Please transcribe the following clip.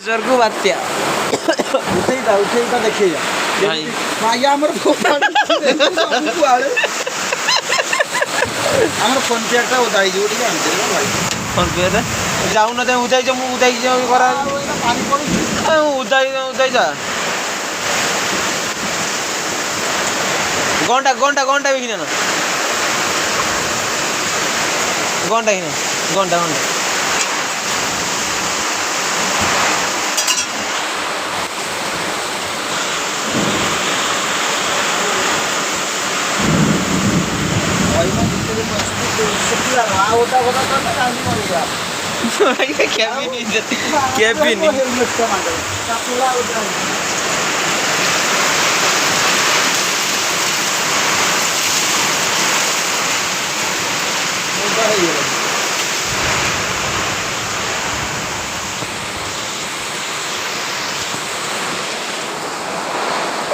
ସ୍ୱର୍ଗକୁ ବାତ୍ୟା ଉଠେଇଟା ଦେଖେଇଆ ଭାଇ ଭାଇ ଆମର ଆମର ଫୋନ୍ ପେଟା ଓଦା ହେଇଯିବ ଟିକେ ଆଣିଦେବ ଭାଇ ଫୋନ୍ ପେରେ ଯାଉନ ତମେ ଉଦାଇଛ ମୁଁ ଉଦାଇକି କରା ପାଣି ପଡୁଛି ଉଦାଇ ଯା ଘଣ୍ଟା ବି କିନା ଘଣ୍ଟା କିନା ଘଣ୍ଟା କେବିନି ହେଇଗଲା